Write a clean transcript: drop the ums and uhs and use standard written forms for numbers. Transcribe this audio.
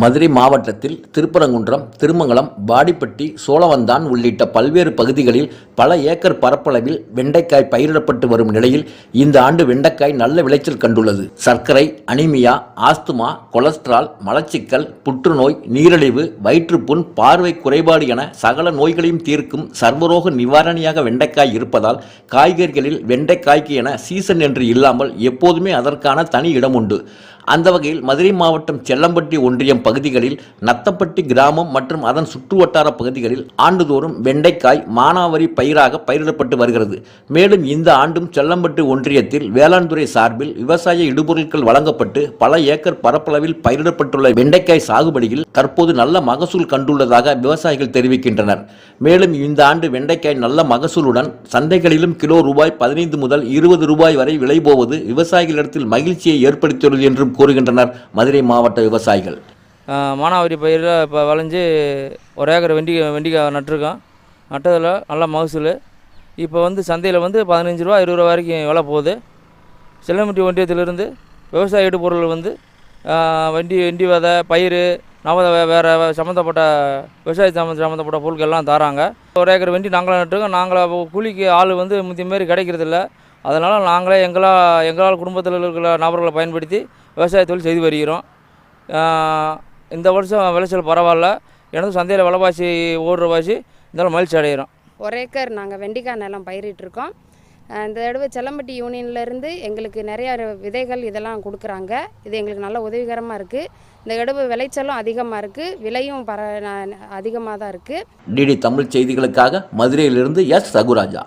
மதுரை மாவட்டத்தில் திருப்பரங்குன்றம், திருமங்கலம், வாடிப்பட்டி, சோழவந்தான் உள்ளிட்ட பல்வேறு பகுதிகளில் பல ஏக்கர் பரப்பளவில் வெண்டைக்காய் பயிரிடப்பட்டு வரும் நிலையில் இந்த ஆண்டு வெண்டைக்காய் நல்ல விளைச்சல் கண்டுள்ளது. சர்க்கரை, அனிமியா, ஆஸ்துமா, கொலஸ்ட்ரால், மலச்சிக்கல், புற்றுநோய், நீரிழிவு, வயிற்றுப்புண், பார்வை குறைபாடு என சகல நோய்களையும் தீர்க்கும் சர்வரோக நிவாரணியாக வெண்டைக்காய் இருப்பதால் காய்கறிகளில் வெண்டைக்காய்க்கு என சீசன் என்று இல்லாமல் எப்போதுமே அதற்கான தனி இடம் உண்டு. அந்த வகையில் மதுரை மாவட்டம் செல்லம்பட்டி ஒன்றியம் பகுதிகளில் நத்தப்பட்டி கிராமம் மற்றும் அதன் சுற்றுவட்டார பகுதிகளில் ஆண்டுதோறும் வெண்டைக்காய் மானாவாரி பயிராக பயிரிடப்பட்டு வருகிறது. மேலும் இந்த ஆண்டும் செல்லம்பட்டி ஒன்றியத்தில் வேளாண் துறை சார்பில் விவசாய இடுபொருட்கள் வழங்கப்பட்டு பல ஏக்கர் பரப்பளவில் பயிரிடப்பட்டுள்ள வெண்டைக்காய் சாகுபடியில் தற்போது நல்ல மகசூல் கண்டுள்ளதாக விவசாயிகள் தெரிவிக்கின்றனர். மேலும் இந்த ஆண்டு வெண்டைக்காய் நல்ல மகசூலுடன் சந்தைகளிலும் கிலோ ரூபாய் 15 முதல் 20 ரூபாய் வரை விலை போவது விவசாயிகளிடத்தில் மகிழ்ச்சியை ஏற்படுத்தியுள்ளது என்றும் கூறுகின்றனர் மதுரை மாவட்ட விவசாயிகள். மானாவாரி பயிரில் இப்போ விளைஞ்சி ஒரு ஏக்கர் வெண்டிக்காய் நட்டிருக்கோம். நட்டதில் நல்ல மகசூல். இப்போ சந்தையில் 15 ரூபா 20 ரூபா வரைக்கும் விலை போகுது. செல்லம்பட்டி ஒன்றியத்திலிருந்து விவசாய இடுபொருள் வெண்டி விதை, பயிர், வேறு சம்மந்தப்பட்ட விவசாய சம்மந்தப்பட்ட பொருட்கள்லாம் தராங்க. ஒரு ஏக்கர் வெண்டி நாங்களே நட்டுருக்கோம். நாங்களே கூலிக்கு ஆள் முந்தைய மாரி கிடைக்கிறதில்ல. அதனால் நாங்களே எங்களால் குடும்பத்தில் இருக்கிற நபர்களை பயன்படுத்தி விவசாய தொழில் செய்து வருகிறோம். இந்த வருஷம் விளைச்சல் பரவாயில்ல. எனது சந்தையில் விலைவாசி ஓடுறவாசி இருந்தாலும் மகிழ்ச்சி அடைகிறோம். ஒரு ஏக்கர் நாங்கள் வெண்டிக்காய் நிலம் பயிரிட்டிருக்கோம். இந்த தடவை செல்லம்பட்டி யூனியன்லேருந்து எங்களுக்கு நிறையா விதைகள் இதெல்லாம் கொடுக்குறாங்க. இது எங்களுக்கு நல்ல உதவிகரமாக இருக்குது. இந்த தடவை விளைச்சலும் அதிகமாக இருக்குது, விலையும் அதிகமாக தான் இருக்குது. டிடி தமிழ் செய்திகளுக்காக மதுரையிலிருந்து எஸ். ரகுராஜா.